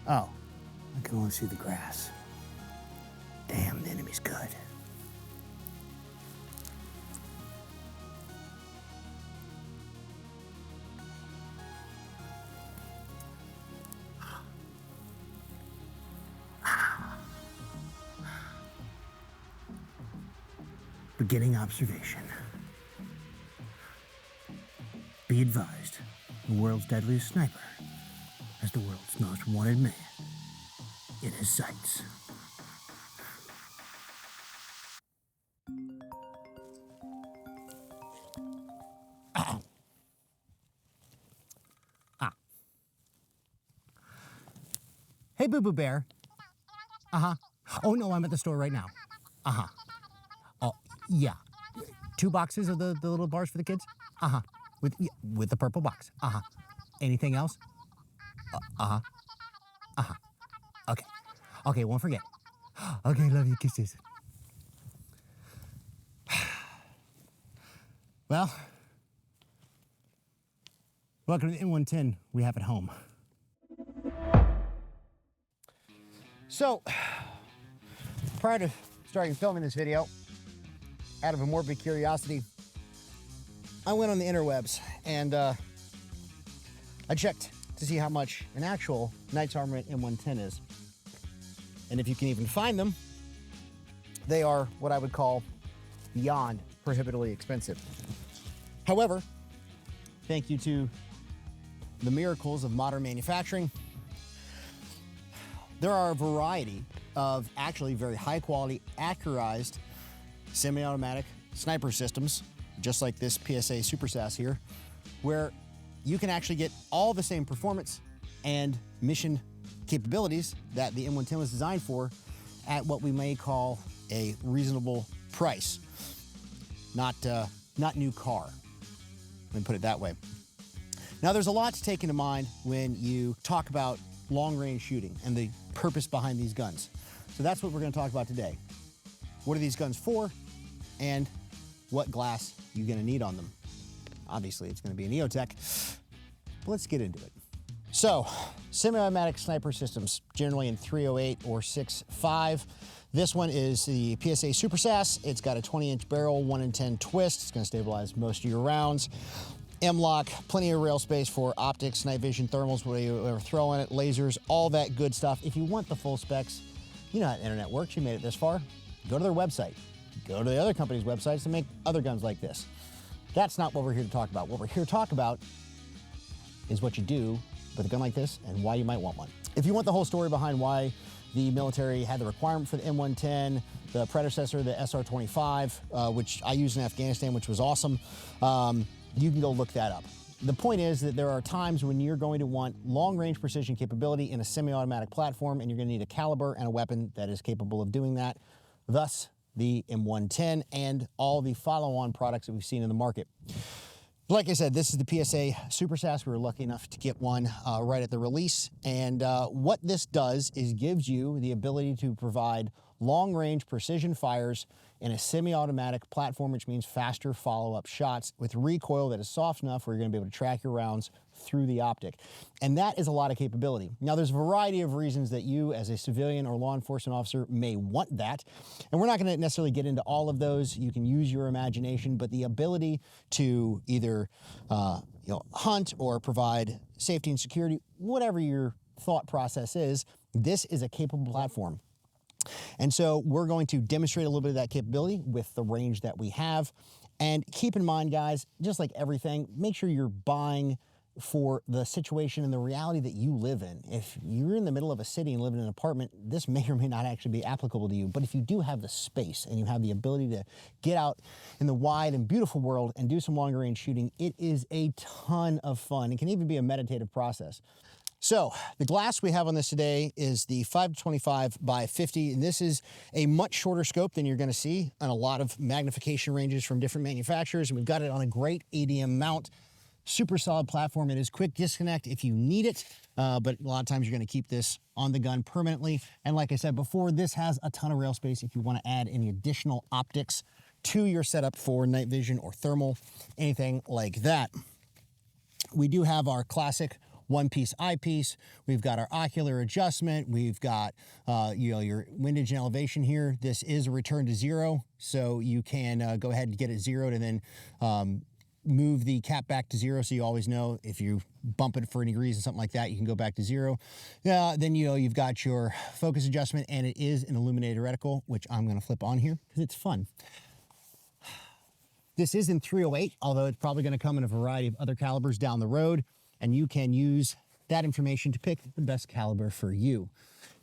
Oh, I can only see the grass. Damn, the enemy's good. Beginning observation. Be advised, the world's deadliest sniper has the world's most wanted man in his sights. Hey, Boo Boo Bear. Uh-huh. Oh, no, I'm at the store right now. Uh-huh. Oh, yeah. 2 boxes of the little bars for the kids? Uh-huh. With the purple box. Uh-huh. Anything else? Uh-huh. Uh-huh. Okay. Okay, won't forget. Okay, love you. Kisses. Well, welcome to the M110 we have at home. So, prior to starting filming this video, out of a morbid curiosity, I went on the interwebs and I checked to see how much an actual Knight's Armament M110 is. And if you can even find them, they are what I would call beyond prohibitively expensive. However, thank you to the miracles of modern manufacturing, there are a variety of actually very high quality, accurized semi-automatic sniper systems, just like this PSA Super SASS here, where you can actually get all the same performance and mission capabilities that the M110 was designed for at what we may call a reasonable price. Not new car, let me put it that way. Now there's a lot to take into mind when you talk about long-range shooting and the purpose behind these guns. So that's what we're going to talk about today. What are these guns for, and what glass you're going to need on them? Obviously, it's going to be an EOTECH, but let's get into it. So, semi-automatic sniper systems, generally in 308 or 6.5. This one is the PSA Super SASS. It's got a 20-inch barrel, 1 in 10 twist. It's going to stabilize most of your rounds. M-lock, plenty of rail space for optics, night vision, thermals, whatever throw in it, lasers, all that good stuff. If you want the full specs, you know how the internet works. You made it this far. Go to their website. Go to the other companies' websites to make other guns like this. That's not what we're here to talk about. What we're here to talk about is what you do with a gun like this and why you might want one. If you want the whole story behind why the military had the requirement for the M110, the predecessor, the SR-25, which I used in Afghanistan, which was awesome, you can go look that up. The point is that there are times when you're going to want long-range precision capability in a semi-automatic platform, and you're going to need a caliber and a weapon that is capable of doing that. Thus, the M110 and all the follow-on products that we've seen in the market. Like I said, this is the PSA Super SASS. We were lucky enough to get one right at the release. And what this does is gives you the ability to provide long-range precision fires in a semi-automatic platform, which means faster follow-up shots with recoil that is soft enough where you're going to be able to track your rounds through the optic. And that is a lot of capability. Now, there's a variety of reasons that you, as a civilian or law enforcement officer, may want that. And we're not going to necessarily get into all of those. You can use your imagination, but the ability to either hunt or provide safety and security, whatever your thought process is, this is a capable platform. And so we're going to demonstrate a little bit of that capability with the range that we have. And keep in mind, guys, just like everything, make sure you're buying for the situation and the reality that you live in. If you're in the middle of a city and live in an apartment, this may or may not actually be applicable to you. But if you do have the space and you have the ability to get out in the wide and beautiful world and do some longer range shooting, it is a ton of fun. It can even be a meditative process. So the glass we have on this today is the 5-25 by 50, and this is a much shorter scope than you're going to see on a lot of magnification ranges from different manufacturers, and we've got it on a great ADM mount. Super solid platform. It is quick disconnect if you need it, but a lot of times you're going to keep this on the gun permanently. And like I said before, this has a ton of rail space if you want to add any additional optics to your setup for night vision or thermal, anything like that. We do have our classic one-piece eyepiece. We've got our ocular adjustment. We've got, your windage and elevation here. This is a return to zero, so you can go ahead and get it zeroed and then move the cap back to zero, so you always know if you bump it for any reason, something like that, you can go back to zero. Then you've got your focus adjustment, and it is an illuminated reticle, which I'm going to flip on here because it's fun. This is in 308, although it's probably going to come in a variety of other calibers down the road, and you can use that information to pick the best caliber for you.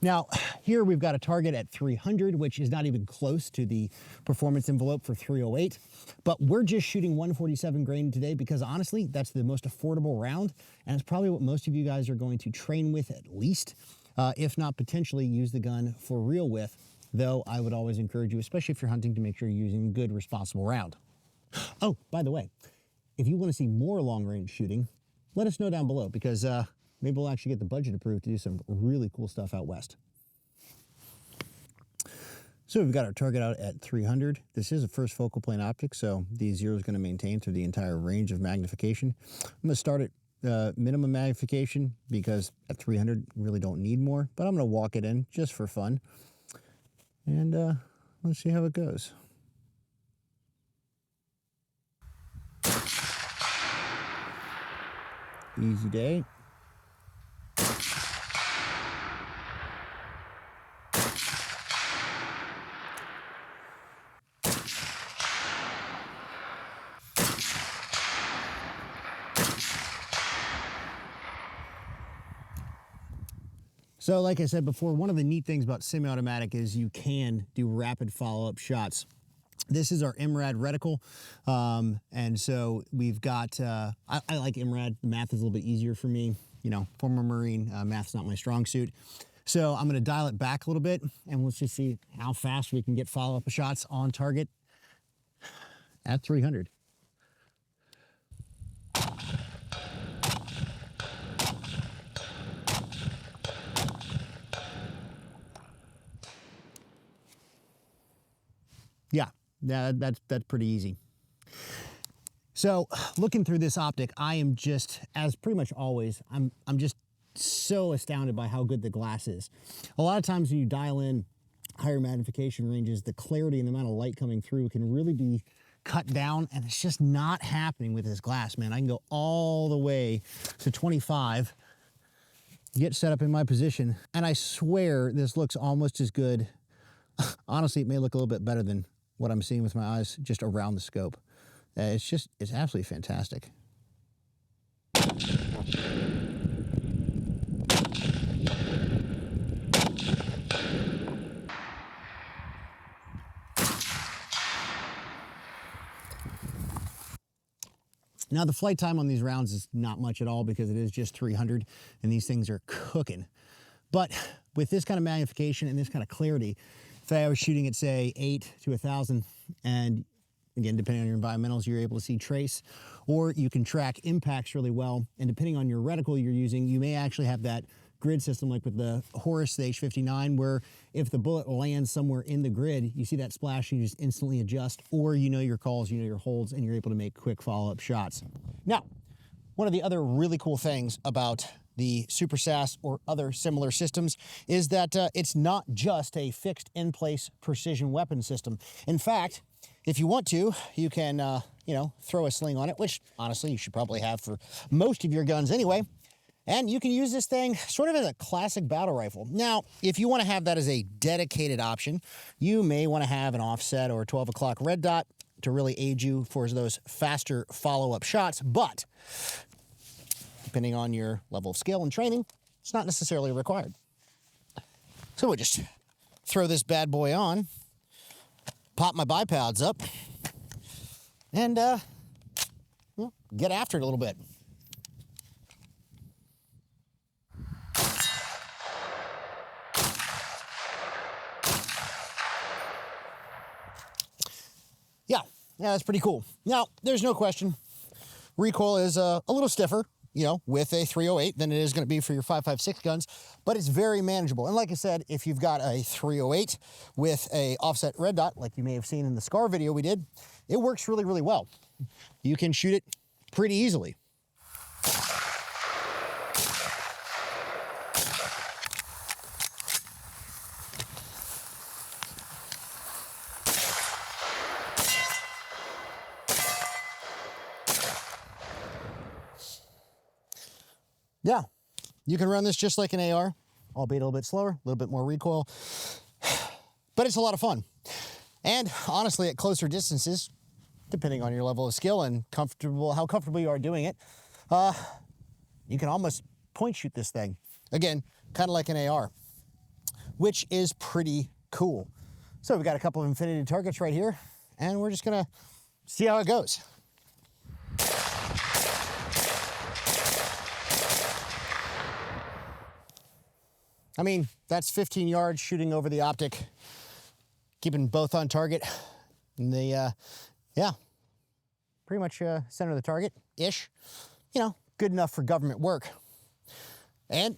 Now, here we've got a target at 300, which is not even close to the performance envelope for 308, but we're just shooting 147 grain today because honestly, that's the most affordable round, and it's probably what most of you guys are going to train with at least, if not potentially use the gun for real with, though I would always encourage you, especially if you're hunting, to make sure you're using a good, responsible round. Oh, by the way, if you want to see more long-range shooting, let us know down below because maybe we'll actually get the budget approved to do some really cool stuff out west. So we've got our target out at 300. This is a first focal plane optic, so the zero is going to maintain through the entire range of magnification. I'm going to start at minimum magnification because at 300 really don't need more, but I'm going to walk it in just for fun. And let's see how it goes. Easy day. So like I said before, one of the neat things about semi-automatic is you can do rapid follow-up shots. This is our MRAD reticle, and so we've got, I like MRAD. The math is a little bit easier for me. You know, former Marine, math's not my strong suit. So I'm gonna dial it back a little bit, and let's just see how fast we can get follow-up shots on target at 300. Yeah, that's pretty easy. So looking through this optic, I am just, as pretty much always, I'm just so astounded by how good the glass is. A lot of times when you dial in higher magnification ranges, the clarity and the amount of light coming through can really be cut down, and it's just not happening with this glass, man. I can go all the way to 25, get set up in my position, and I swear this looks almost as good. Honestly, it may look a little bit better than what I'm seeing with my eyes just around the scope. It's absolutely fantastic. Now the flight time on these rounds is not much at all because it is just 300 and these things are cooking. But with this kind of magnification and this kind of clarity, if I was shooting at say 8 to 1,000, and again, depending on your environmentals, you're able to see trace, or you can track impacts really well. And depending on your reticle you're using, you may actually have that grid system like with the Horus, the H59, where if the bullet lands somewhere in the grid, you see that splash and you just instantly adjust, or you know your calls, you know your holds, and you're able to make quick follow-up shots. Now, one of the other really cool things about the Super SASS or other similar systems is that it's not just a fixed in-place precision weapon system. In fact, if you want to, you can, throw a sling on it, which honestly you should probably have for most of your guns anyway. And you can use this thing sort of as a classic battle rifle. Now, if you want to have that as a dedicated option, you may want to have an offset or a 12 o'clock red dot to really aid you for those faster follow-up shots. But depending on your level of skill and training, it's not necessarily required. So we'll just throw this bad boy on, pop my bipods up, and get after it a little bit. Yeah, that's pretty cool. Now, there's no question, recoil is a little stiffer, with a 308 than it is going to be for your 5.56 guns, but it's very manageable. And like I said, if you've got a 308 with a offset red dot, like you may have seen in the SCAR video we did, it works really, really well. You can shoot it pretty easily. Yeah, you can run this just like an AR, albeit a little bit slower, a little bit more recoil, but it's a lot of fun. And honestly, at closer distances, depending on your level of skill and how comfortable you are doing it, you can almost point shoot this thing. Again, kind of like an AR, which is pretty cool. So we've got a couple of infinity targets right here, and we're just gonna see how it goes. I mean, that's 15 yards shooting over the Optic, keeping both on target. And yeah, pretty much center of the target-ish. You know, good enough for government work. And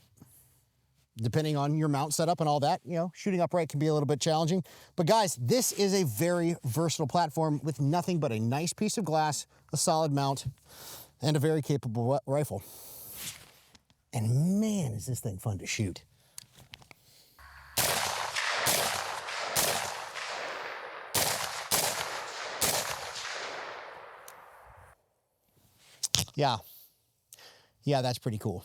depending on your mount setup and all that, you know, shooting upright can be a little bit challenging. But guys, this is a very versatile platform with nothing but a nice piece of glass, a solid mount, and a very capable rifle. And man, is this thing fun to shoot. Yeah, that's pretty cool.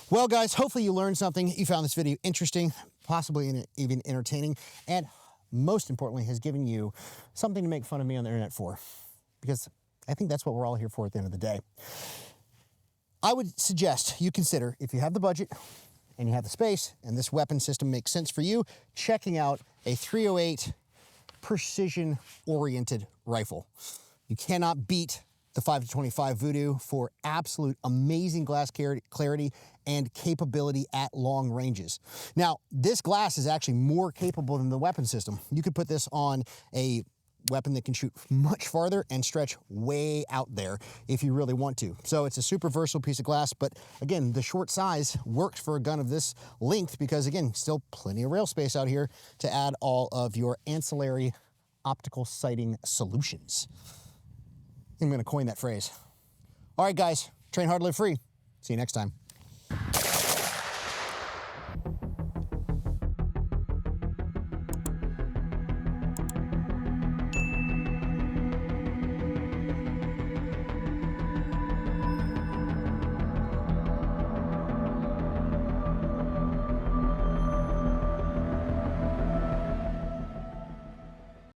Well, guys, hopefully you learned something. You found this video interesting, possibly even entertaining, and most importantly, has given you something to make fun of me on the internet for, because I think that's what we're all here for at the end of the day. I would suggest you consider, if you have the budget and you have the space and this weapon system makes sense for you, checking out a 308 precision-oriented rifle. You cannot beat the 5-25 Vudu for absolute amazing glass clarity and capability at long ranges. Now, this glass is actually more capable than the weapon system. You could put this on a weapon that can shoot much farther and stretch way out there if you really want to. So it's a super versatile piece of glass, but again, the short size works for a gun of this length because again, still plenty of rail space out here to add all of your ancillary optical sighting solutions. I'm gonna coin that phrase. All right, guys, train hard, live free. See you next time.